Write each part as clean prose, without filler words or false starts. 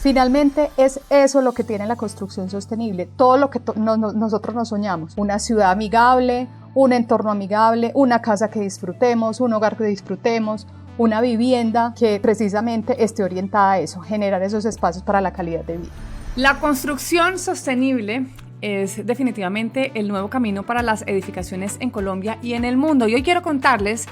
Finalmente es eso lo que tiene la construcción sostenible, todo lo que nosotros nos soñamos, una ciudad amigable, un entorno amigable, una casa que disfrutemos, un hogar que disfrutemos, una vivienda que precisamente esté orientada a eso, generar esos espacios para la calidad de vida. La construcción sostenible es definitivamente el nuevo camino para las edificaciones en Colombia y en el mundo. Y hoy quiero contarles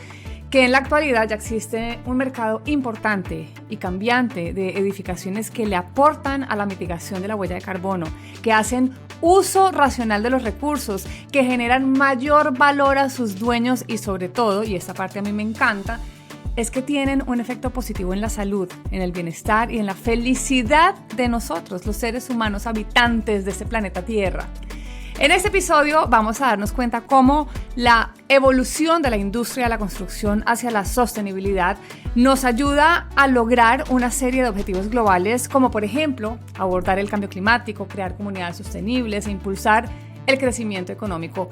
que en la actualidad ya existe un mercado importante y cambiante de edificaciones que le aportan a la mitigación de la huella de carbono, que hacen uso racional de los recursos, que generan mayor valor a sus dueños y sobre todo, y esta parte a mí me encanta, es que tienen un efecto positivo en la salud, en el bienestar y en la felicidad de nosotros, los seres humanos habitantes de este planeta Tierra. En este episodio vamos a darnos cuenta cómo la evolución de la industria de la construcción hacia la sostenibilidad nos ayuda a lograr una serie de objetivos globales, como por ejemplo abordar el cambio climático, crear comunidades sostenibles e impulsar el crecimiento económico.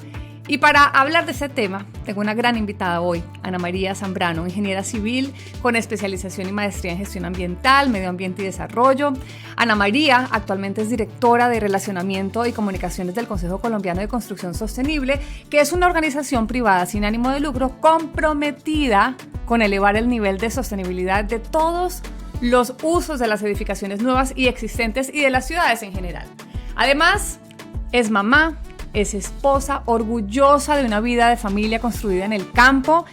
Y para hablar de este tema, tengo una gran invitada hoy, Ana María Zambrano, ingeniera civil con especialización y maestría en gestión ambiental, medio ambiente y desarrollo. Ana María actualmente es directora de Relacionamiento y Comunicaciones del Consejo Colombiano de Construcción Sostenible, que es una organización privada sin ánimo de lucro comprometida con elevar el nivel de sostenibilidad de todos los usos de las edificaciones nuevas y existentes y de las ciudades en general. Además, es mamá, es esposa, orgullosa de una vida de familia construida en el campo,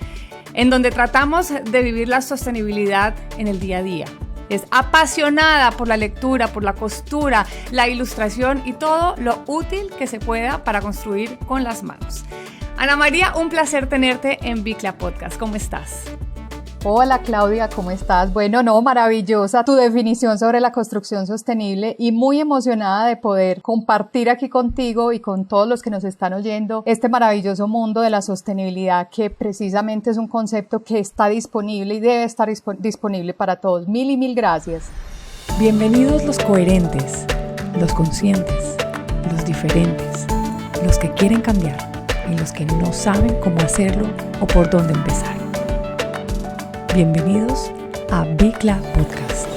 en donde tratamos de vivir la sostenibilidad en el día a día. Es apasionada por la lectura, por la costura, la ilustración y todo lo útil que se pueda para construir con las manos. Ana María, un placer tenerte en Bicla Podcast. ¿Cómo estás? Hola Claudia, ¿cómo estás? Bueno, maravillosa tu definición sobre la construcción sostenible y muy emocionada de poder compartir aquí contigo y con todos los que nos están oyendo este maravilloso mundo de la sostenibilidad, que precisamente es un concepto que está disponible y debe estar disponible para todos. Mil gracias. Bienvenidos los coherentes, los conscientes, los diferentes, los que quieren cambiar y los que no saben cómo hacerlo o por dónde empezar. Bienvenidos a Bicla Podcast.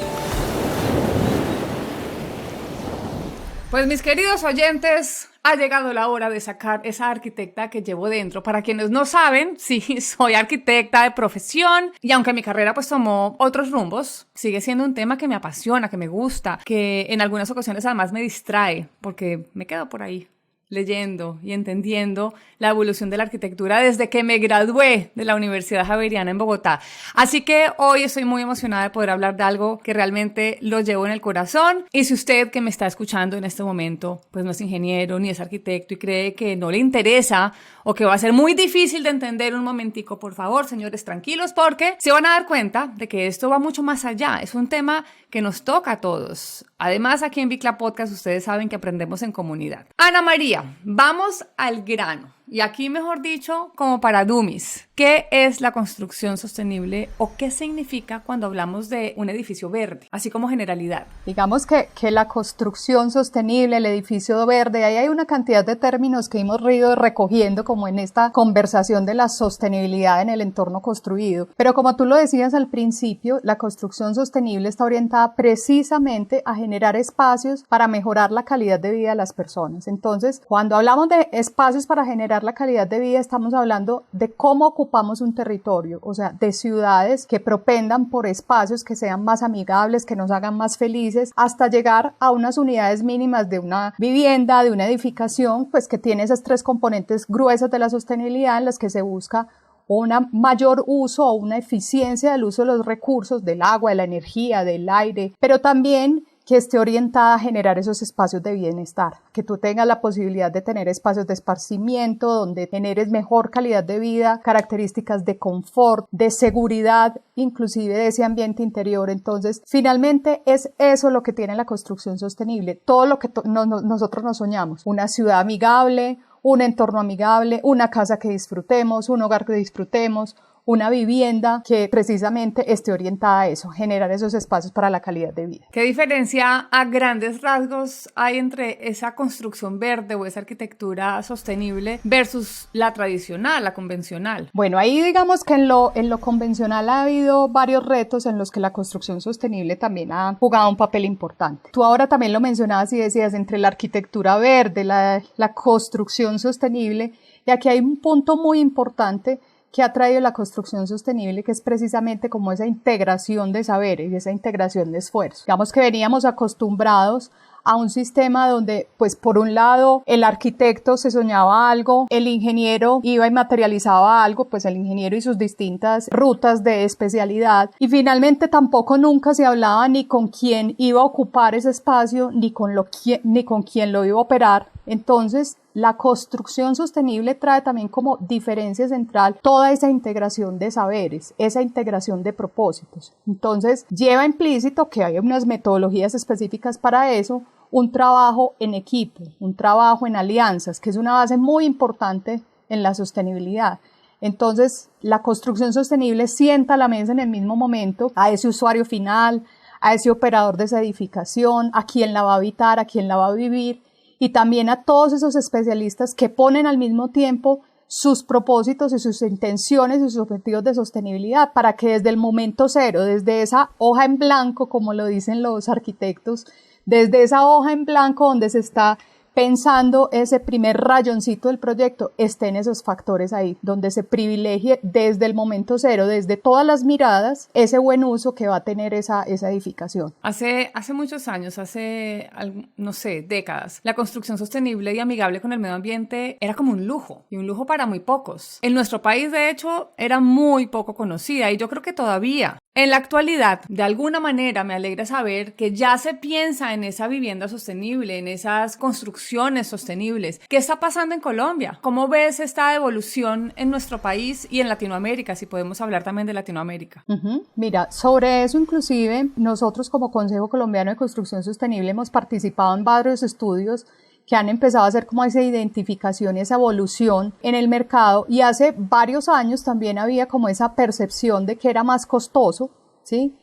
Pues mis queridos oyentes, ha llegado la hora de sacar esa arquitecta que llevo dentro. Para quienes no saben, sí, soy arquitecta de profesión y aunque mi carrera pues tomó otros rumbos, sigue siendo un tema que me apasiona, que me gusta, que en algunas ocasiones además me distrae porque me quedo por ahí leyendo y entendiendo la evolución de la arquitectura desde que me gradué de la Universidad Javeriana en Bogotá. Así que hoy estoy muy emocionada de poder hablar de algo que realmente lo llevo en el corazón. Y si usted que me está escuchando en este momento, pues no es ingeniero ni es arquitecto y cree que no le interesa o que va a ser muy difícil de entender un momentico, por favor, señores, tranquilos, porque se van a dar cuenta de que esto va mucho más allá. Es un tema que nos toca a todos. Además, aquí en Bicla Podcast ustedes saben que aprendemos en comunidad. Ana María, vamos al grano. Y aquí, mejor dicho, como para dummies, ¿qué es la construcción sostenible o qué significa cuando hablamos de un edificio verde? Así como generalidad. Digamos que la construcción sostenible, el edificio verde, ahí hay una cantidad de términos que hemos ido recogiendo como en esta conversación de la sostenibilidad en el entorno construido. Pero como tú lo decías al principio, la construcción sostenible está orientada precisamente a generar espacios para mejorar la calidad de vida de las personas. Entonces, cuando hablamos de espacios para generar la calidad de vida, estamos hablando de cómo ocupamos un territorio, o sea, de ciudades que propendan por espacios que sean más amigables, que nos hagan más felices, hasta llegar a unas unidades mínimas de una vivienda, de una edificación, pues que tiene esas tres componentes gruesas de la sostenibilidad en las que se busca un mayor uso o una eficiencia del uso de los recursos, del agua, de la energía, del aire, pero también que esté orientada a generar esos espacios de bienestar, que tú tengas la posibilidad de tener espacios de esparcimiento, donde generes mejor calidad de vida, características de confort, de seguridad, inclusive de ese ambiente interior. Entonces, finalmente es eso lo que tiene la construcción sostenible, todo lo que nosotros nos soñamos, una ciudad amigable, un entorno amigable, una casa que disfrutemos, un hogar que disfrutemos, una vivienda que precisamente esté orientada a eso, generar esos espacios para la calidad de vida. ¿Qué diferencia a grandes rasgos hay entre esa construcción verde o esa arquitectura sostenible versus la tradicional, la convencional? Bueno, ahí digamos que en lo convencional ha habido varios retos en los que la construcción sostenible también ha jugado un papel importante. Tú ahora también lo mencionabas y decías entre la arquitectura verde, la construcción sostenible, y aquí hay un punto muy importante que ha traído la construcción sostenible, que es precisamente como esa integración de saberes y esa integración de esfuerzos. Digamos que veníamos acostumbrados a un sistema donde, pues por un lado, el arquitecto se soñaba algo, el ingeniero iba y materializaba algo, pues el ingeniero y sus distintas rutas de especialidad, y finalmente tampoco nunca se hablaba ni con quién iba a ocupar ese espacio, ni con quién lo iba a operar. Entonces, la construcción sostenible trae también como diferencia central toda esa integración de saberes, esa integración de propósitos. Entonces, lleva implícito que hay unas metodologías específicas para eso, un trabajo en equipo, un trabajo en alianzas, que es una base muy importante en la sostenibilidad. Entonces, la construcción sostenible sienta a la mesa en el mismo momento a ese usuario final, a ese operador de esa edificación, a quien la va a habitar, a quien la va a vivir, y también a todos esos especialistas que ponen al mismo tiempo sus propósitos y sus intenciones y sus objetivos de sostenibilidad para que desde el momento cero, desde esa hoja en blanco, como lo dicen los arquitectos, desde esa hoja en blanco donde se está pensando ese primer rayoncito del proyecto, estén esos factores ahí, donde se privilegie desde el momento cero, desde todas las miradas, ese buen uso que va a tener esa edificación. Hace muchos años, no sé, décadas, la construcción sostenible y amigable con el medio ambiente era como un lujo, y un lujo para muy pocos. En nuestro país, de hecho, era muy poco conocida, y yo creo que todavía. En la actualidad, de alguna manera me alegra saber que ya se piensa en esa vivienda sostenible, en esas construcciones sostenibles. ¿Qué está pasando en Colombia? ¿Cómo ves esta evolución en nuestro país y en Latinoamérica? Si podemos hablar también de Latinoamérica. Mira, sobre eso inclusive nosotros como Consejo Colombiano de Construcción Sostenible hemos participado en varios estudios que han empezado a hacer como esa identificación y esa evolución en el mercado, y hace varios años también había como esa percepción de que era más costoso, ¿sí?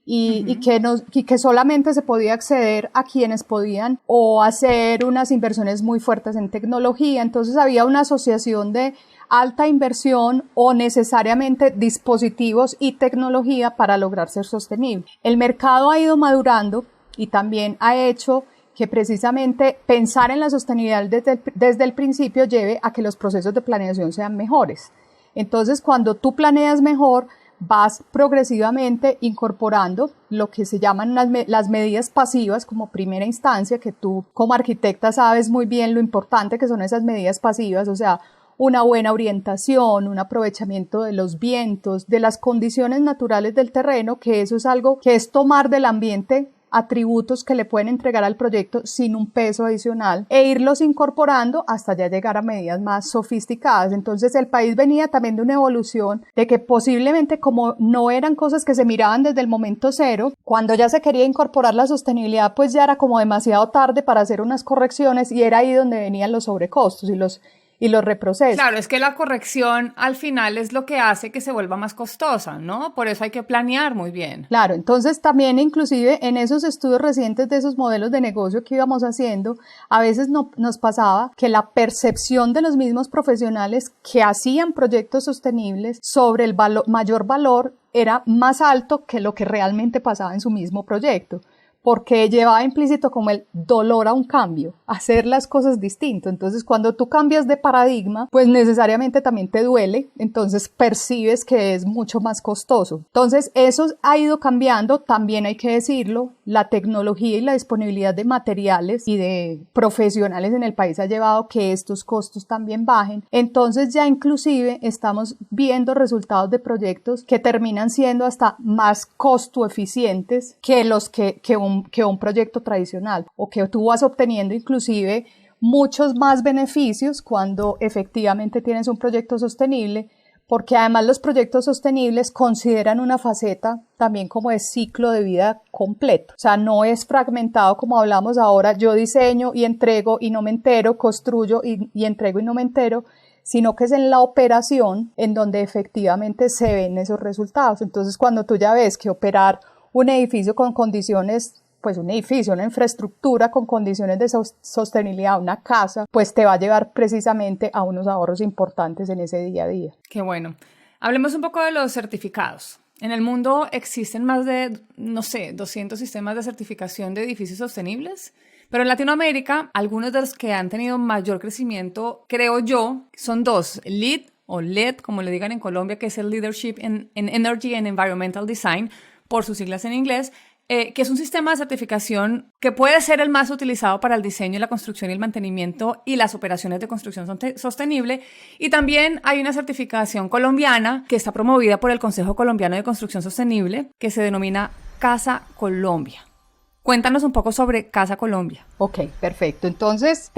Y que solamente se podía acceder a quienes podían o hacer unas inversiones muy fuertes en tecnología. Entonces había una asociación de alta inversión o necesariamente dispositivos y tecnología para lograr ser sostenible. El mercado ha ido madurando y también ha hecho que precisamente pensar en la sostenibilidad desde el principio lleve a que los procesos de planeación sean mejores. Entonces, cuando tú planeas mejor, vas progresivamente incorporando lo que se llaman las medidas pasivas como primera instancia, que tú como arquitecta sabes muy bien lo importante que son esas medidas pasivas, o sea, una buena orientación, un aprovechamiento de los vientos, de las condiciones naturales del terreno, que eso es algo que es tomar del ambiente atributos que le pueden entregar al proyecto sin un peso adicional e irlos incorporando hasta ya llegar a medidas más sofisticadas. Entonces el país venía también de una evolución de que posiblemente, como no eran cosas que se miraban desde el momento cero, cuando ya se quería incorporar la sostenibilidad, pues ya era como demasiado tarde para hacer unas correcciones, y era ahí donde venían los sobrecostos y los reprocesos. Claro, es que la corrección al final es lo que hace que se vuelva más costosa, ¿no? Por eso hay que planear muy bien. Claro, entonces también inclusive en esos estudios recientes de esos modelos de negocio que íbamos haciendo, a veces nos pasaba que la percepción de los mismos profesionales que hacían proyectos sostenibles sobre el mayor valor era más alto que lo que realmente pasaba en su mismo proyecto, porque llevaba implícito como el dolor a un cambio, hacer las cosas distinto. Entonces, cuando tú cambias de paradigma, pues necesariamente también te duele, entonces percibes que es mucho más costoso. Entonces, eso ha ido cambiando, también hay que decirlo, la tecnología y la disponibilidad de materiales y de profesionales en el país ha llevado que estos costos también bajen. Entonces, ya inclusive estamos viendo resultados de proyectos que terminan siendo hasta más costo eficientes que los que un proyecto tradicional, o que tú vas obteniendo inclusive muchos más beneficios cuando efectivamente tienes un proyecto sostenible, porque además los proyectos sostenibles consideran una faceta también como de ciclo de vida completo, o sea, no es fragmentado como hablamos ahora, yo diseño y entrego y no me entero, construyo y entrego y no me entero, sino que es en la operación en donde efectivamente se ven esos resultados. Entonces, cuando tú ya ves que operar un edificio con condiciones, pues un edificio, una infraestructura con condiciones de sostenibilidad, una casa, pues te va a llevar precisamente a unos ahorros importantes en ese día a día. Qué bueno. Hablemos un poco de los certificados. En el mundo existen más de, 200 sistemas de certificación de edificios sostenibles. Pero en Latinoamérica, algunos de los que han tenido mayor crecimiento, creo yo, son dos. LEED, o LED, como le digan en Colombia, que es el Leadership in Energy and Environmental Design, por sus siglas en inglés, que es un sistema de certificación que puede ser el más utilizado para el diseño, la construcción y el mantenimiento y las operaciones de construcción sostenible. Y también hay una certificación colombiana que está promovida por el Consejo Colombiano de Construcción Sostenible, que se denomina Casa Colombia. Cuéntanos un poco sobre Casa Colombia. Ok, perfecto. Entonces,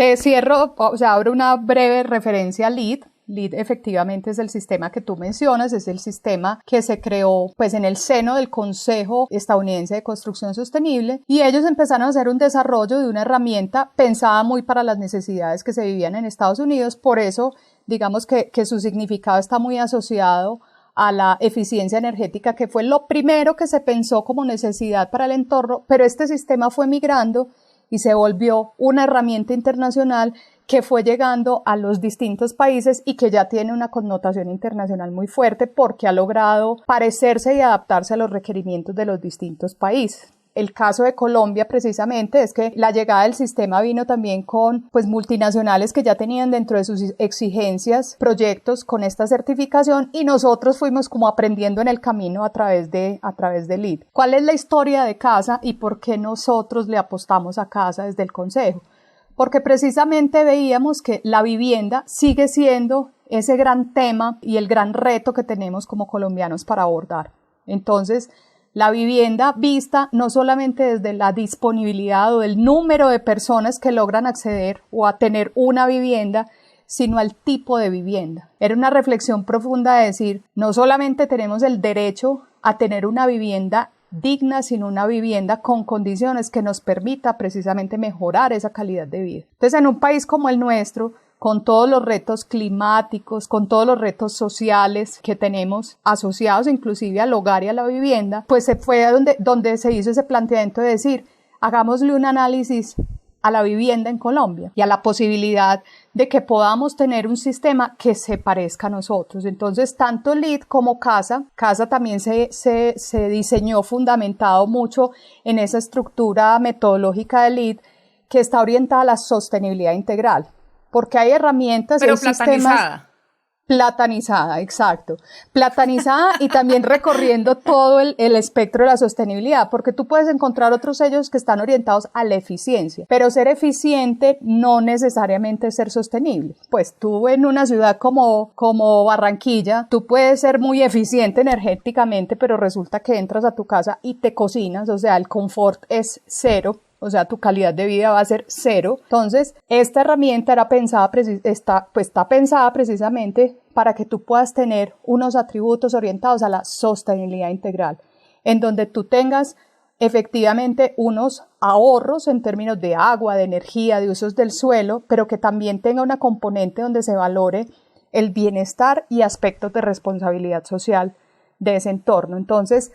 abro una breve referencia a LEED. LEED efectivamente es el sistema que tú mencionas, es el sistema que se creó pues en el seno del Consejo Estadounidense de Construcción Sostenible, y ellos empezaron a hacer un desarrollo de una herramienta pensada muy para las necesidades que se vivían en Estados Unidos. Por eso, digamos que su significado está muy asociado a la eficiencia energética, que fue lo primero que se pensó como necesidad para el entorno, pero este sistema fue migrando y se volvió una herramienta internacional que fue llegando a los distintos países y que ya tiene una connotación internacional muy fuerte porque ha logrado parecerse y adaptarse a los requerimientos de los distintos países. El caso de Colombia precisamente es que la llegada del sistema vino también con pues multinacionales que ya tenían dentro de sus exigencias proyectos con esta certificación, y nosotros fuimos como aprendiendo en el camino a través de LEED. ¿Cuál es la historia de Casa y por qué nosotros le apostamos a Casa desde el Consejo? Porque precisamente veíamos que la vivienda sigue siendo ese gran tema y el gran reto que tenemos como colombianos para abordar. Entonces, la vivienda vista no solamente desde la disponibilidad o el número de personas que logran acceder o a tener una vivienda, sino al tipo de vivienda. Era una reflexión profunda de decir, no solamente tenemos el derecho a tener una vivienda digna, sino una vivienda con condiciones que nos permita precisamente mejorar esa calidad de vida. Entonces, en un país como el nuestro, con todos los retos climáticos, con todos los retos sociales que tenemos asociados inclusive al hogar y a la vivienda, pues se fue donde se hizo ese planteamiento de decir, hagámosle un análisis a la vivienda en Colombia y a la posibilidad de que podamos tener un sistema que se parezca a nosotros. Entonces, tanto LEED como Casa también se diseñó fundamentado mucho en esa estructura metodológica de LEED que está orientada a la sostenibilidad integral. Porque hay herramientas, pero hay sistemas platanizada, exacto, platanizada y también recorriendo todo el espectro de la sostenibilidad, porque tú puedes encontrar otros sellos que están orientados a la eficiencia, pero ser eficiente no necesariamente es ser sostenible. Pues tú en una ciudad como Barranquilla, tú puedes ser muy eficiente energéticamente, pero resulta que entras a tu casa y te cocinas, o sea, el confort es cero. O sea, tu calidad de vida va a ser cero. Entonces, esta herramienta está pensada precisamente para que tú puedas tener unos atributos orientados a la sostenibilidad integral, en donde tú tengas efectivamente unos ahorros en términos de agua, de energía, de usos del suelo, pero que también tenga una componente donde se valore el bienestar y aspectos de responsabilidad social de ese entorno. Entonces,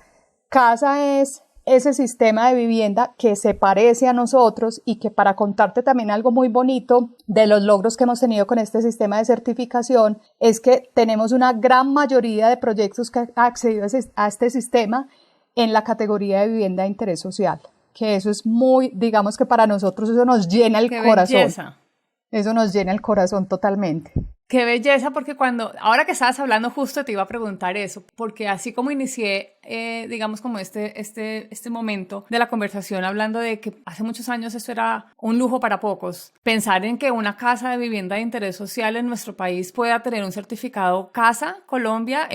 Casa es ese sistema de vivienda que se parece a nosotros y que, para contarte también algo muy bonito de los logros que hemos tenido con este sistema de certificación, es que tenemos una gran mayoría de proyectos que han accedido a este sistema en la categoría de vivienda de interés social, que eso es muy, digamos que para nosotros eso nos llena el corazón. Belleza. Eso nos llena el corazón totalmente. Qué belleza, porque ahora que estabas hablando justo te iba a preguntar eso, porque así como inicié, digamos como este momento de la conversación hablando de que hace muchos años esto era un lujo para pocos, pensar en que una casa de vivienda de interés social en nuestro país pueda tener un certificado Casa Colombia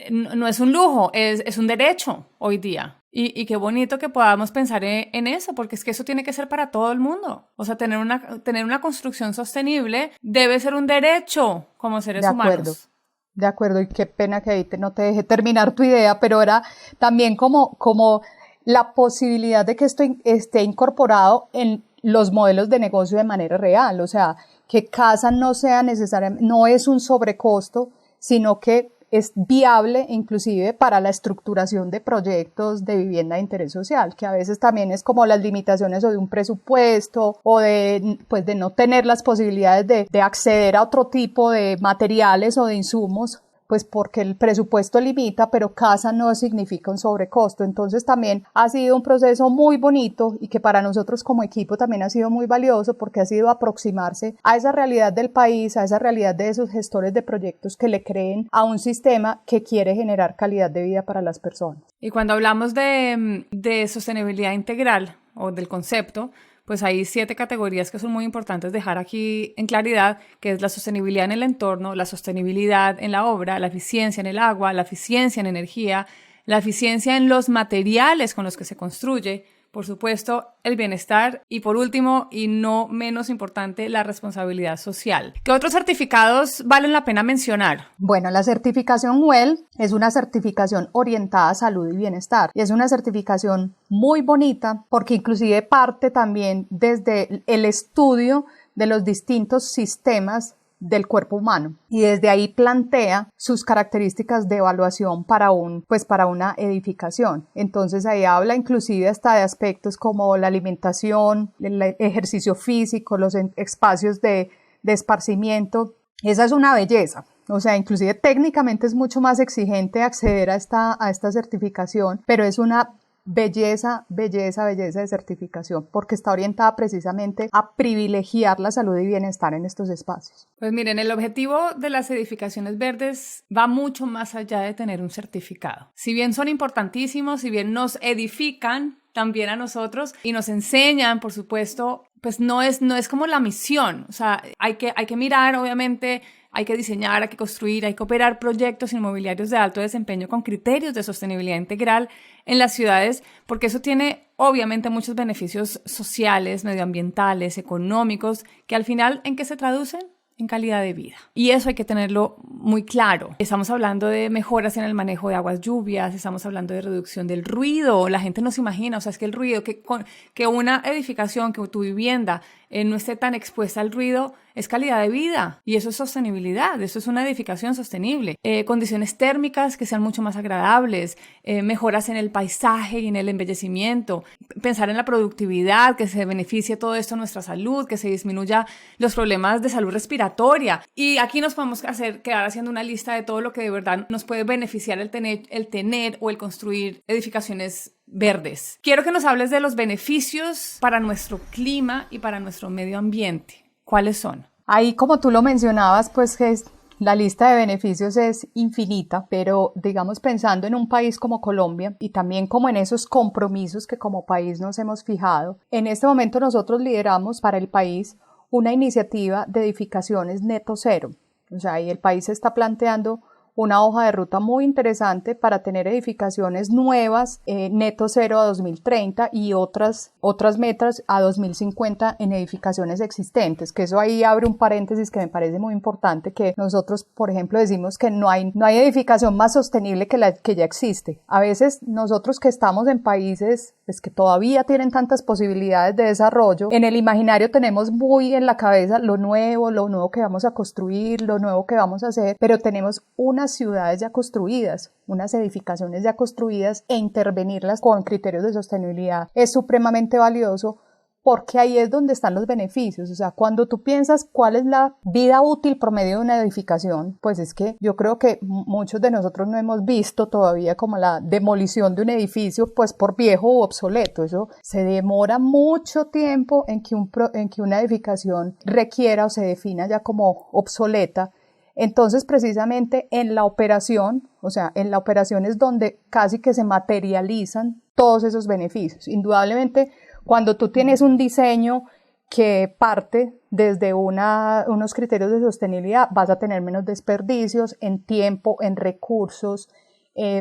no es un lujo, es un derecho hoy día. Y qué bonito que podamos pensar en eso, porque es que eso tiene que ser para todo el mundo. O sea, tener una construcción sostenible debe ser un derecho como seres humanos. De acuerdo, y qué pena que ahí no te dejé terminar tu idea, pero era también como la posibilidad de que esto esté incorporado en los modelos de negocio de manera real. O sea, que casa no sea necesariamente, no es un sobrecosto, sino que es viable inclusive para la estructuración de proyectos de vivienda de interés social, que a veces también es como las limitaciones o de un presupuesto o de, pues, de no tener las posibilidades de acceder a otro tipo de materiales o de insumos, pues porque el presupuesto limita, pero casa no significa un sobrecosto. Entonces también ha sido un proceso muy bonito y que para nosotros como equipo también ha sido muy valioso porque ha sido aproximarse a esa realidad del país, a esa realidad de esos gestores de proyectos que le creen a un sistema que quiere generar calidad de vida para las personas. Y cuando hablamos de sostenibilidad integral o del concepto, pues hay 7 categorías que son muy importantes dejar aquí en claridad, que es la sostenibilidad en el entorno, la sostenibilidad en la obra, la eficiencia en el agua, la eficiencia en energía, la eficiencia en los materiales con los que se construye, por supuesto, el bienestar y por último, y no menos importante, la responsabilidad social. ¿Qué otros certificados valen la pena mencionar? Bueno, la certificación WELL es una certificación orientada a salud y bienestar y es una certificación muy bonita porque inclusive parte también desde el estudio de los distintos sistemas del cuerpo humano y desde ahí plantea sus características de evaluación para una edificación. Entonces ahí habla inclusive hasta de aspectos como la alimentación, el ejercicio físico, los espacios de esparcimiento. Esa es una belleza. O sea, inclusive técnicamente es mucho más exigente acceder a esta certificación, pero es una belleza de certificación porque está orientada precisamente a privilegiar la salud y bienestar en estos espacios. Pues miren, el objetivo de las edificaciones verdes va mucho más allá de tener un certificado. Si bien son importantísimos, si bien nos edifican también a nosotros y nos enseñan, por supuesto, pues no es como la misión. O sea, hay que mirar, obviamente, hay que diseñar, hay que construir, hay que operar proyectos inmobiliarios de alto desempeño con criterios de sostenibilidad integral en las ciudades, porque eso tiene obviamente muchos beneficios sociales, medioambientales, económicos, que al final, ¿en qué se traducen? En calidad de vida. Y eso hay que tenerlo muy claro. Estamos hablando de mejoras en el manejo de aguas lluvias, estamos hablando de reducción del ruido. La gente no se imagina, o sea, es que el ruido, que una edificación, que tu vivienda no esté tan expuesta al ruido, es calidad de vida y eso es sostenibilidad, eso es una edificación sostenible. Condiciones térmicas que sean mucho más agradables, mejoras en el paisaje y en el embellecimiento, pensar en la productividad, que se beneficie todo esto en nuestra salud, que se disminuya los problemas de salud respiratoria. Y aquí nos podemos quedar haciendo una lista de todo lo que de verdad nos puede beneficiar el tener o el construir edificaciones verdes. Quiero que nos hables de los beneficios para nuestro clima y para nuestro medio ambiente. ¿Cuáles son? Ahí, como tú lo mencionabas, pues que la lista de beneficios es infinita, pero digamos pensando en un país como Colombia y también como en esos compromisos que como país nos hemos fijado, en este momento nosotros lideramos para el país una iniciativa de edificaciones neto cero. O sea, ahí el país se está planteando una hoja de ruta muy interesante para tener edificaciones nuevas, neto cero a 2030 y otras metas a 2050 en edificaciones existentes, que eso ahí abre un paréntesis que me parece muy importante, que nosotros, por ejemplo, decimos que no hay edificación más sostenible que la que ya existe. A veces nosotros que estamos en países pues, que todavía tienen tantas posibilidades de desarrollo, en el imaginario tenemos muy en la cabeza lo nuevo que vamos a construir, lo nuevo que vamos a hacer, pero tenemos unas ciudades ya construidas, unas edificaciones ya construidas e intervenirlas con criterios de sostenibilidad es supremamente valioso porque ahí es donde están los beneficios. O sea, cuando tú piensas cuál es la vida útil promedio de una edificación, pues es que yo creo que muchos de nosotros no hemos visto todavía como la demolición de un edificio pues por viejo u obsoleto. Eso se demora mucho tiempo en que una edificación requiera o se defina ya como obsoleta. Entonces, precisamente en la operación, o sea, en la operación es donde casi que se materializan todos esos beneficios. Indudablemente, cuando tú tienes un diseño que parte desde unos criterios de sostenibilidad, vas a tener menos desperdicios en tiempo, en recursos,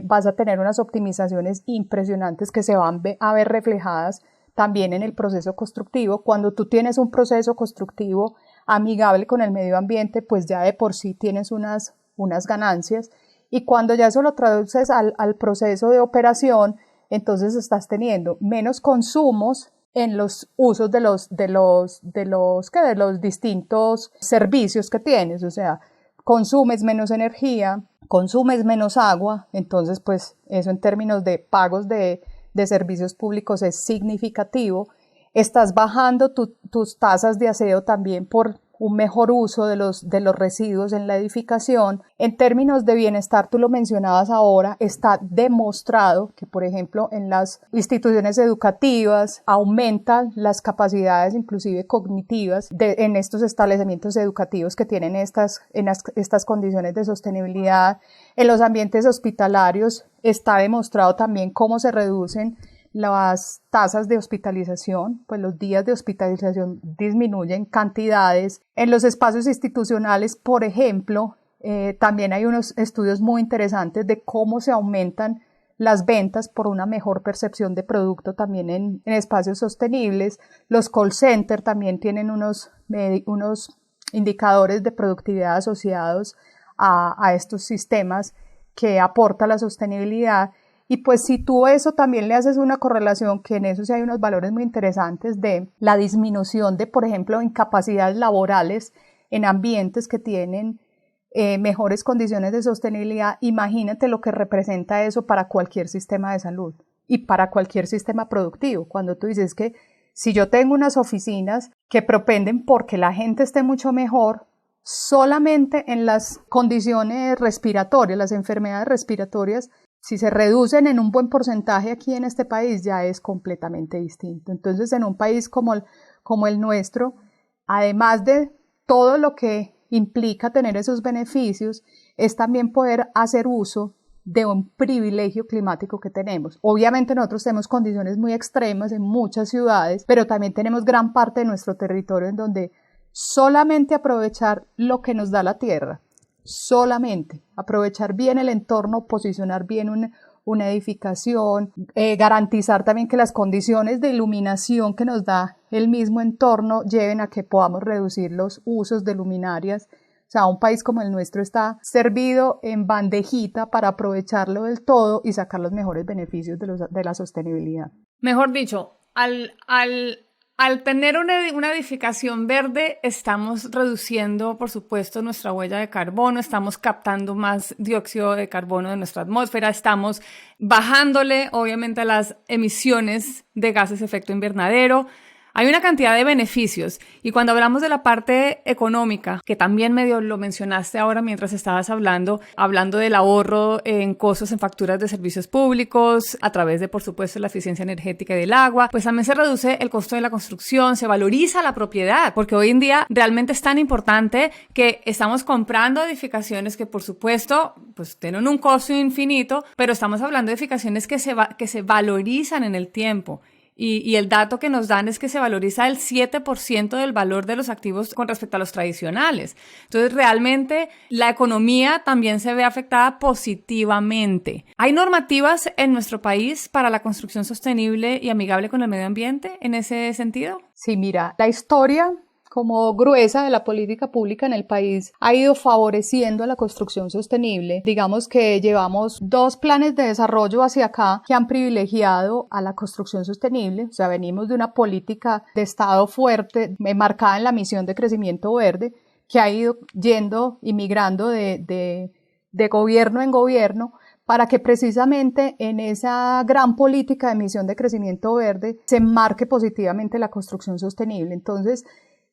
vas a tener unas optimizaciones impresionantes que se van a ver reflejadas también en el proceso constructivo. Cuando tú tienes un proceso constructivo amigable con el medio ambiente, pues ya de por sí tienes unas ganancias, y cuando ya eso lo traduces al proceso de operación, entonces estás teniendo menos consumos en los usos de los distintos servicios que tienes, o sea, consumes menos energía, consumes menos agua, entonces pues eso en términos de pagos de servicios públicos es significativo. Estás bajando tus tasas de aseo también por un mejor uso de los residuos en la edificación. En términos de bienestar, tú lo mencionabas ahora, está demostrado que, por ejemplo, en las instituciones educativas aumentan las capacidades inclusive cognitivas en estos establecimientos educativos que tienen estas condiciones de sostenibilidad. En los ambientes hospitalarios está demostrado también cómo se reducen las tasas de hospitalización, pues los días de hospitalización disminuyen cantidades. En los espacios institucionales, por ejemplo, también hay unos estudios muy interesantes de cómo se aumentan las ventas por una mejor percepción de producto también en espacios sostenibles. Los call centers también tienen unos indicadores de productividad asociados a estos sistemas que aporta la sostenibilidad. Y pues si tú eso también le haces una correlación, que en eso sí hay unos valores muy interesantes de la disminución de, por ejemplo, incapacidades laborales en ambientes que tienen mejores condiciones de sostenibilidad, imagínate lo que representa eso para cualquier sistema de salud y para cualquier sistema productivo. Cuando tú dices que si yo tengo unas oficinas que propenden porque la gente esté mucho mejor, solamente en las condiciones respiratorias, las enfermedades respiratorias, si se reducen en un buen porcentaje aquí en este país, ya es completamente distinto. Entonces, en un país como el nuestro, además de todo lo que implica tener esos beneficios, es también poder hacer uso de un privilegio climático que tenemos. Obviamente nosotros tenemos condiciones muy extremas en muchas ciudades, pero también tenemos gran parte de nuestro territorio en donde solamente aprovechar lo que nos da la tierra, solamente aprovechar bien el entorno, posicionar bien una edificación, garantizar también que las condiciones de iluminación que nos da el mismo entorno lleven a que podamos reducir los usos de luminarias. O sea, un país como el nuestro está servido en bandejita para aprovecharlo del todo y sacar los mejores beneficios de la sostenibilidad. Mejor dicho, al tener una edificación verde, estamos reduciendo, por supuesto, nuestra huella de carbono, estamos captando más dióxido de carbono de nuestra atmósfera, estamos bajándole, obviamente, a las emisiones de gases de efecto invernadero. Hay una cantidad de beneficios, y cuando hablamos de la parte económica, que también medio lo mencionaste ahora mientras estabas hablando del ahorro en costos en facturas de servicios públicos, a través de, por supuesto, la eficiencia energética y del agua, pues también se reduce el costo de la construcción, se valoriza la propiedad, porque hoy en día realmente es tan importante que estamos comprando edificaciones que, por supuesto, pues tienen un costo infinito, pero estamos hablando de edificaciones que se valorizan en el tiempo. Y el dato que nos dan es que se valoriza el 7% del valor de los activos con respecto a los tradicionales. Entonces, realmente la economía también se ve afectada positivamente. ¿Hay normativas en nuestro país para la construcción sostenible y amigable con el medio ambiente en ese sentido? Sí, mira, la historia como gruesa de la política pública en el país ha ido favoreciendo a la construcción sostenible. Digamos que llevamos 2 planes de desarrollo hacia acá que han privilegiado a la construcción sostenible. O sea, venimos de una política de Estado fuerte, marcada en la misión de crecimiento verde, que ha ido yendo y migrando de gobierno en gobierno, para que precisamente en esa gran política de misión de crecimiento verde se marque positivamente la construcción sostenible. Entonces,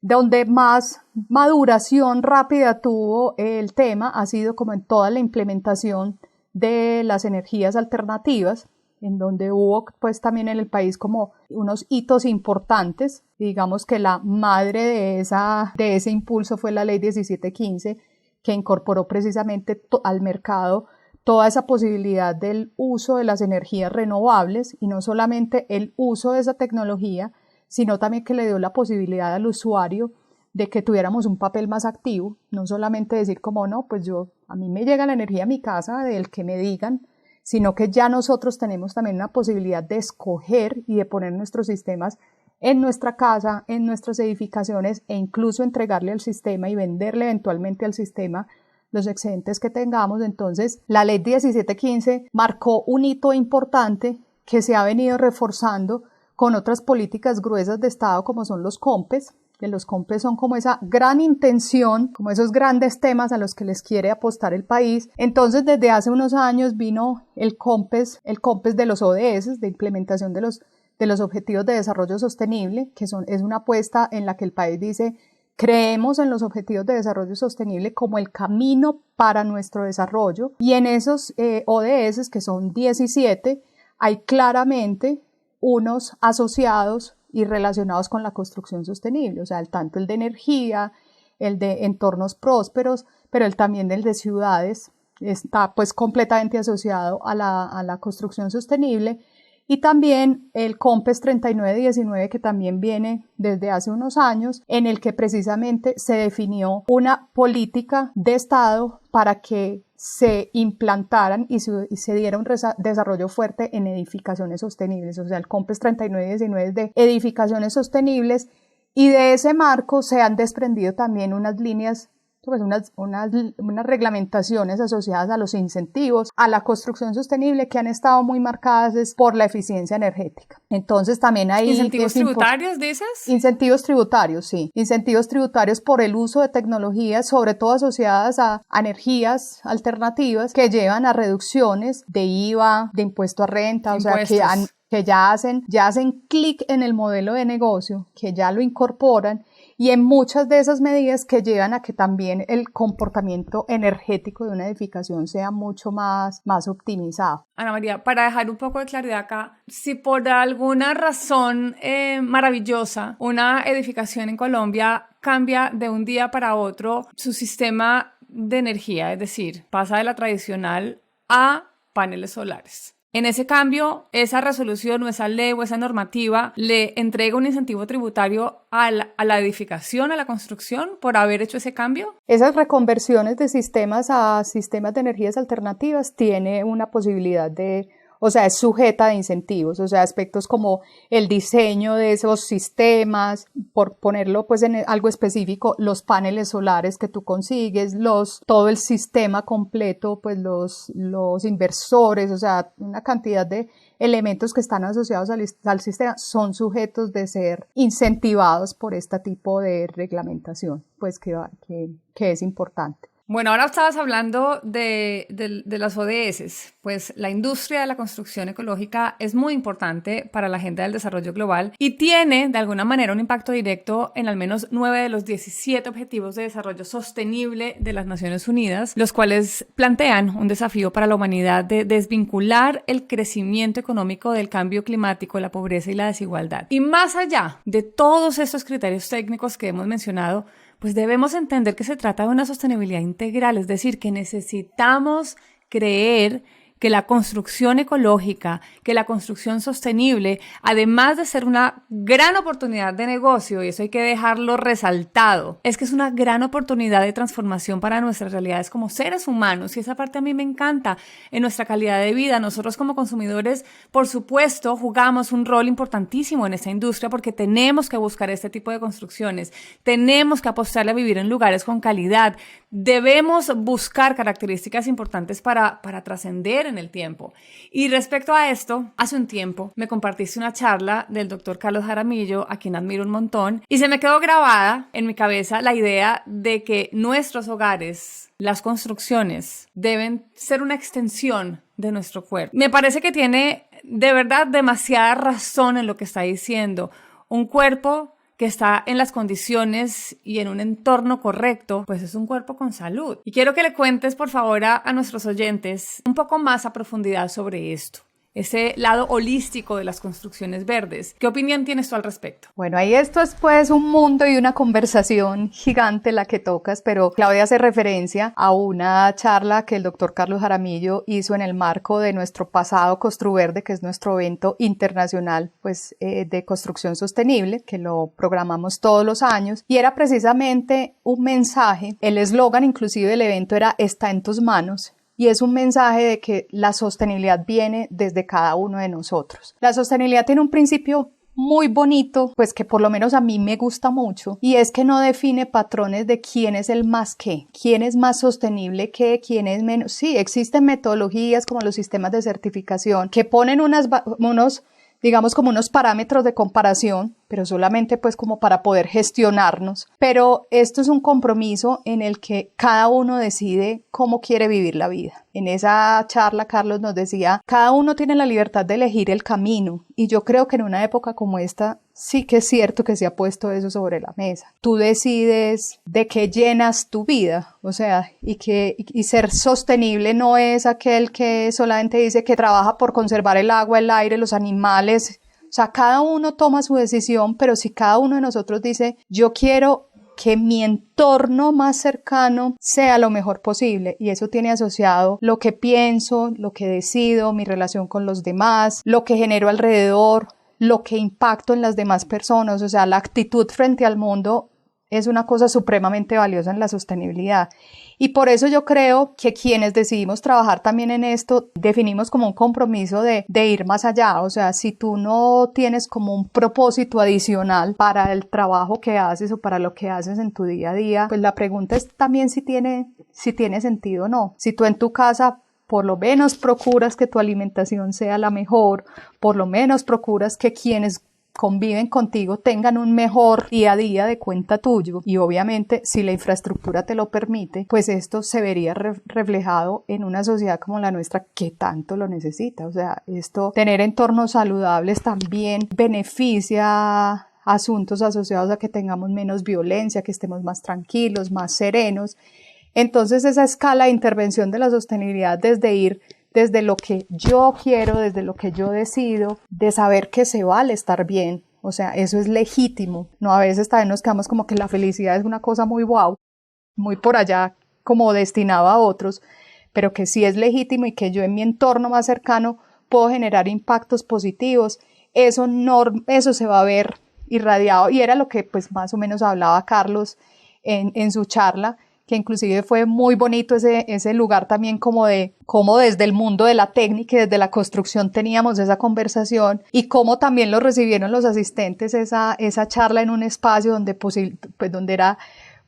donde más maduración rápida tuvo el tema ha sido como en toda la implementación de las energías alternativas, en donde hubo pues también en el país como unos hitos importantes. Digamos que la madre de ese impulso fue la Ley 1715, que incorporó precisamente al mercado toda esa posibilidad del uso de las energías renovables, y no solamente el uso de esa tecnología, sino también que le dio la posibilidad al usuario de que tuviéramos un papel más activo, no solamente decir como no, pues a mí me llega la energía a mi casa del que me digan, sino que ya nosotros tenemos también una posibilidad de escoger y de poner nuestros sistemas en nuestra casa, en nuestras edificaciones, e incluso entregarle al sistema y venderle eventualmente al sistema los excedentes que tengamos. Entonces, la Ley 1715 marcó un hito importante que se ha venido reforzando con otras políticas gruesas de Estado como son los COMPES, que los COMPES son como esa gran intención, como esos grandes temas a los que les quiere apostar el país. Entonces, desde hace unos años vino el COMPES de los ODS, de implementación de los Objetivos de Desarrollo Sostenible, que es una apuesta en la que el país dice: creemos en los Objetivos de Desarrollo Sostenible como el camino para nuestro desarrollo, y en esos ODS, que son 17, hay claramente unos asociados y relacionados con la construcción sostenible, o sea, tanto el de energía, el de entornos prósperos, pero también el de ciudades está pues completamente asociado a la construcción sostenible, y también el COMPES 3919, que también viene desde hace unos años, en el que precisamente se definió una política de Estado para que se implantaran y se diera un desarrollo fuerte en edificaciones sostenibles. O sea, el COMPES 3919 es de edificaciones sostenibles, y de ese marco se han desprendido también unas líneas, pues unas reglamentaciones asociadas a los incentivos a la construcción sostenible, que han estado muy marcadas por la eficiencia energética. Entonces también hay ¿Incentivos tributarios, dices? Incentivos tributarios, sí. Incentivos tributarios por el uso de tecnologías, sobre todo asociadas a energías alternativas, que llevan a reducciones de IVA, de impuesto a renta, Impuestos. O sea, que ya hacen clic en el modelo de negocio, que ya lo incorporan, y en muchas de esas medidas que llevan a que también el comportamiento energético de una edificación sea mucho más optimizado. Ana María, para dejar un poco de claridad acá, si por alguna razón maravillosa una edificación en Colombia cambia de un día para otro su sistema de energía, es decir, pasa de la tradicional a paneles solares, en ese cambio, esa resolución o esa ley o esa normativa le entrega un incentivo tributario a la edificación, a la construcción, por haber hecho ese cambio. Esas reconversiones de sistemas a sistemas de energías alternativas tiene una posibilidad o sea, es sujeta de incentivos, o sea, aspectos como el diseño de esos sistemas, por ponerlo pues en algo específico, los paneles solares que tú consigues, todo el sistema completo, pues los inversores, o sea, una cantidad de elementos que están asociados al sistema son sujetos de ser incentivados por este tipo de reglamentación, pues que es importante. Bueno, ahora estabas hablando de las ODS, pues la industria de la construcción ecológica es muy importante para la agenda del desarrollo global y tiene de alguna manera un impacto directo en al menos 9 de los 17 Objetivos de Desarrollo Sostenible de las Naciones Unidas, los cuales plantean un desafío para la humanidad de desvincular el crecimiento económico del cambio climático, la pobreza y la desigualdad. Y más allá de todos estos criterios técnicos que hemos mencionado, pues debemos entender que se trata de una sostenibilidad integral, es decir, que necesitamos creer que la construcción ecológica, que la construcción sostenible, además de ser una gran oportunidad de negocio, y eso hay que dejarlo resaltado, es que es una gran oportunidad de transformación para nuestras realidades como seres humanos, y esa parte a mí me encanta. En nuestra calidad de vida, nosotros como consumidores, por supuesto, jugamos un rol importantísimo en esta industria porque tenemos que buscar este tipo de construcciones, tenemos que apostarle a vivir en lugares con calidad, debemos buscar características importantes para trascender en el tiempo. Y respecto a esto, hace un tiempo me compartiste una charla del doctor Carlos Jaramillo, a quien admiro un montón, y se me quedó grabada en mi cabeza la idea de que nuestros hogares, las construcciones, deben ser una extensión de nuestro cuerpo. Me parece que tiene de verdad demasiada razón en lo que está diciendo. Un cuerpo que está en las condiciones y en un entorno correcto, pues es un cuerpo con salud. Y quiero que le cuentes, por favor, a nuestros oyentes un poco más a profundidad sobre esto, ese lado holístico de las construcciones verdes. ¿Qué opinión tienes tú al respecto? Bueno, ahí esto es pues un mundo y una conversación gigante la que tocas, pero Claudia hace referencia a una charla que el doctor Carlos Jaramillo hizo en el marco de nuestro pasado Construverde, que es nuestro evento internacional pues, de construcción sostenible, que lo programamos todos los años, y era precisamente un mensaje, el eslogan inclusive del evento era "Está en tus manos", y es un mensaje de que la sostenibilidad viene desde cada uno de nosotros. La sostenibilidad tiene un principio muy bonito, pues que por lo menos a mí me gusta mucho, y es que no define patrones de quién es el más qué, quién es más sostenible que, quién es menos. Sí, existen metodologías como los sistemas de certificación que ponen unos digamos, como unos parámetros de comparación, pero solamente pues como para poder gestionarnos. Pero esto es un compromiso en el que cada uno decide cómo quiere vivir la vida. En esa charla Carlos nos decía, cada uno tiene la libertad de elegir el camino, y yo creo que en una época como esta sí que es cierto que se ha puesto eso sobre la mesa. Tú decides de qué llenas tu vida, o sea, y ser sostenible no es aquel que solamente dice que trabaja por conservar el agua, el aire, los animales. O sea, cada uno toma su decisión, pero si cada uno de nosotros dice, yo quiero que mi entorno más cercano sea lo mejor posible, y eso tiene asociado lo que pienso, lo que decido, mi relación con los demás, lo que genero alrededor, lo que impacto en las demás personas, o sea, la actitud frente al mundo es una cosa supremamente valiosa en la sostenibilidad. Y por eso yo creo que quienes decidimos trabajar también en esto, definimos como un compromiso de ir más allá. O sea, si tú no tienes como un propósito adicional para el trabajo que haces o para lo que haces en tu día a día, pues la pregunta es también si tiene sentido o no. Si tú en tu casa por lo menos procuras que tu alimentación sea la mejor, por lo menos procuras que quienes conviven contigo tengan un mejor día a día de cuenta tuyo, y obviamente si la infraestructura te lo permite, pues esto se vería reflejado en una sociedad como la nuestra que tanto lo necesita. O sea, tener entornos saludables también beneficia asuntos asociados a que tengamos menos violencia, que estemos más tranquilos, más serenos. Entonces esa escala de intervención de la sostenibilidad desde lo que yo quiero, desde lo que yo decido, de saber que se vale estar bien. O sea, eso es legítimo. No, a veces también nos quedamos como que la felicidad es una cosa muy wow, muy por allá, como destinada a otros, pero que sí es legítimo y que yo en mi entorno más cercano puedo generar impactos positivos. Eso se va a ver irradiado, y era lo que pues más o menos hablaba Carlos en su charla, que inclusive fue muy bonito ese lugar también, como de cómo desde el mundo de la técnica y desde la construcción teníamos esa conversación, y cómo también lo recibieron los asistentes esa charla en un espacio donde donde era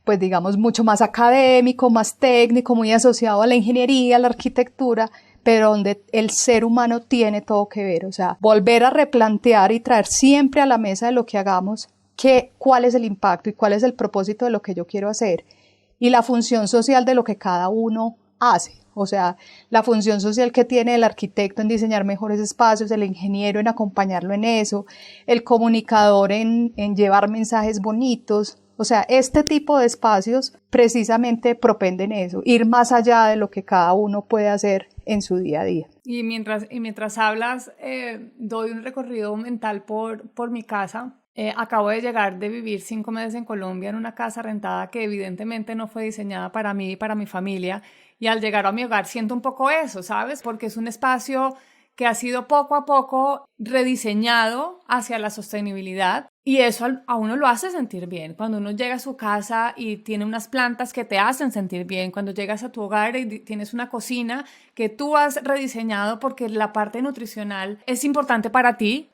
pues digamos mucho más académico, más técnico, muy asociado a la ingeniería, a la arquitectura, pero donde el ser humano tiene todo que ver. O sea, volver a replantear y traer siempre a la mesa de lo que hagamos cuál es el impacto y cuál es el propósito de lo que yo quiero hacer, y la función social de lo que cada uno hace. O sea, la función social que tiene el arquitecto en diseñar mejores espacios, el ingeniero en acompañarlo en eso, el comunicador en llevar mensajes bonitos. O sea, este tipo de espacios precisamente propenden eso, ir más allá de lo que cada uno puede hacer en su día a día. Y mientras hablas, doy un recorrido mental por mi casa. Acabo de llegar de vivir 5 meses en Colombia en una casa rentada que evidentemente no fue diseñada para mí y para mi familia, y al llegar a mi hogar siento un poco eso, ¿sabes? Porque es un espacio que ha sido poco a poco rediseñado hacia la sostenibilidad, y eso a uno lo hace sentir bien. Cuando uno llega a su casa y tiene unas plantas que te hacen sentir bien, cuando llegas a tu hogar y tienes una cocina que tú has rediseñado porque la parte nutricional es importante para ti.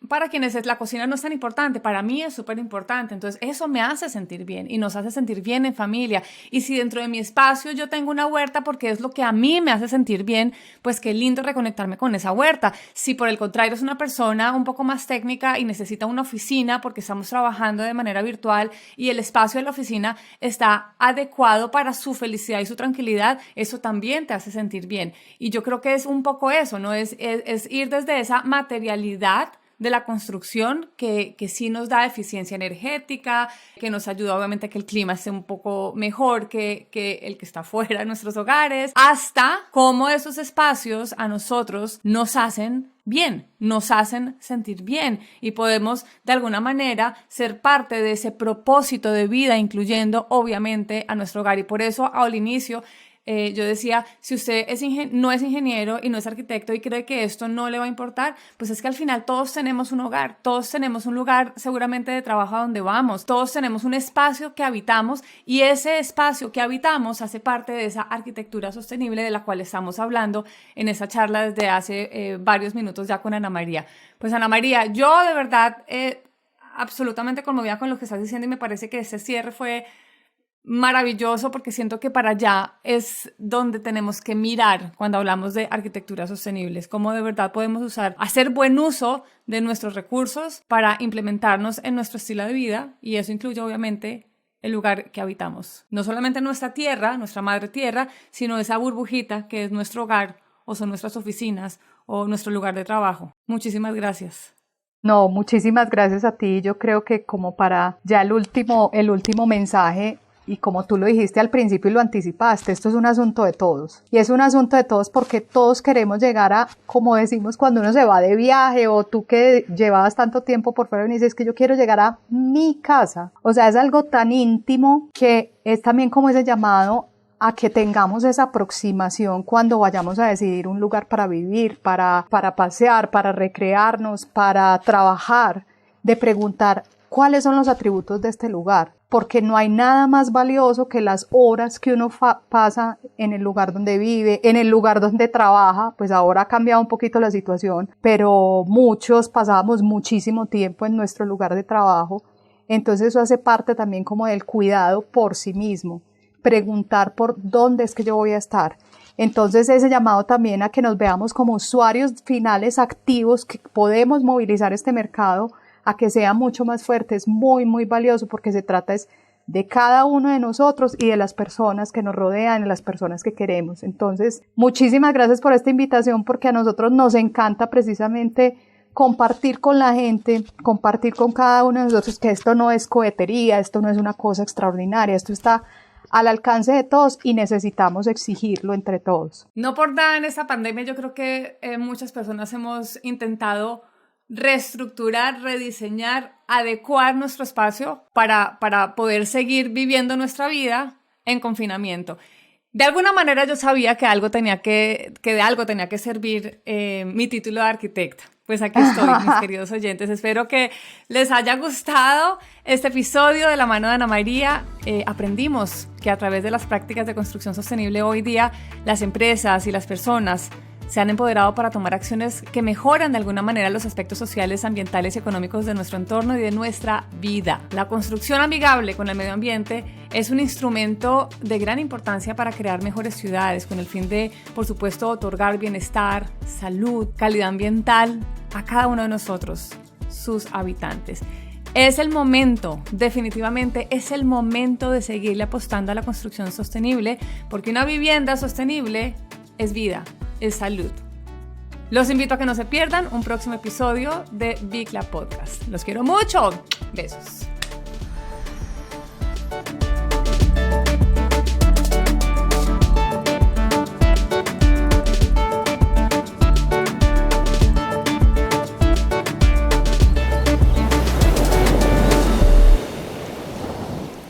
Para quienes la cocina no es tan importante, para mí es súper importante. Entonces eso me hace sentir bien y nos hace sentir bien en familia. Y si dentro de mi espacio yo tengo una huerta porque es lo que a mí me hace sentir bien, pues qué lindo reconectarme con esa huerta. Si por el contrario es una persona un poco más técnica y necesita una oficina porque estamos trabajando de manera virtual y el espacio de la oficina está adecuado para su felicidad y su tranquilidad, eso también te hace sentir bien. Y yo creo que es un poco eso, ¿no? Es ir desde esa materialidad de la construcción que sí nos da eficiencia energética, que nos ayuda obviamente a que el clima esté un poco mejor que el que está fuera de nuestros hogares, hasta cómo esos espacios a nosotros nos hacen bien, nos hacen sentir bien, y podemos de alguna manera ser parte de ese propósito de vida, incluyendo obviamente a nuestro hogar. Y por eso al inicio yo decía, si usted no es ingeniero y no es arquitecto y cree que esto no le va a importar, pues es que al final todos tenemos un hogar, todos tenemos un lugar seguramente de trabajo a donde vamos, todos tenemos un espacio que habitamos, y ese espacio que habitamos hace parte de esa arquitectura sostenible de la cual estamos hablando en esa charla desde hace varios minutos ya con Ana María. Pues Ana María, yo de verdad absolutamente conmovida con lo que estás diciendo, y me parece que ese cierre fue maravilloso porque siento que para allá es donde tenemos que mirar cuando hablamos de arquitectura sostenible, es cómo de verdad podemos hacer buen uso de nuestros recursos para implementarnos en nuestro estilo de vida, y eso incluye obviamente el lugar que habitamos. No solamente nuestra tierra, nuestra madre tierra, sino esa burbujita que es nuestro hogar, o son nuestras oficinas, o nuestro lugar de trabajo. Muchísimas gracias. No, muchísimas gracias a ti. Yo creo que como para ya el último mensaje, y como tú lo dijiste al principio y lo anticipaste, esto es un asunto de todos. Y es un asunto de todos porque todos queremos llegar a, como decimos cuando uno se va de viaje, o tú que llevabas tanto tiempo por fuera y dices que yo quiero llegar a mi casa. O sea, es algo tan íntimo que es también como ese llamado a que tengamos esa aproximación cuando vayamos a decidir un lugar para vivir, para pasear, para recrearnos, para trabajar, de preguntar cuáles son los atributos de este lugar, porque no hay nada más valioso que las horas que uno pasa en el lugar donde vive, en el lugar donde trabaja. Pues ahora ha cambiado un poquito la situación, pero muchos pasábamos muchísimo tiempo en nuestro lugar de trabajo, entonces eso hace parte también como del cuidado por sí mismo, preguntar por dónde es que yo voy a estar. Entonces ese llamado también a que nos veamos como usuarios finales activos, que podemos movilizar este mercado a que sea mucho más fuerte, es muy, muy valioso, porque se trata es de cada uno de nosotros y de las personas que nos rodean, de las personas que queremos. Entonces, muchísimas gracias por esta invitación, porque a nosotros nos encanta precisamente compartir con la gente, compartir con cada uno de nosotros que esto no es cohetería, esto no es una cosa extraordinaria, esto está al alcance de todos y necesitamos exigirlo entre todos. No por nada en esta pandemia yo creo que muchas personas hemos intentado reestructurar, rediseñar, adecuar nuestro espacio para poder seguir viviendo nuestra vida en confinamiento. De alguna manera yo sabía que de algo tenía que servir mi título de arquitecta. Pues aquí estoy, mis queridos oyentes. Espero que les haya gustado este episodio de la mano de Ana María. Aprendimos que a través de las prácticas de construcción sostenible hoy día las empresas y las personas se han empoderado para tomar acciones que mejoran de alguna manera los aspectos sociales, ambientales y económicos de nuestro entorno y de nuestra vida. La construcción amigable con el medio ambiente es un instrumento de gran importancia para crear mejores ciudades, con el fin de, por supuesto, otorgar bienestar, salud, calidad ambiental a cada uno de nosotros, sus habitantes. Es el momento, definitivamente es el momento de seguirle apostando a la construcción sostenible, porque una vivienda sostenible es vida, es salud. Los invito a que no se pierdan un próximo episodio de Bicla Podcast. Los quiero mucho. Besos.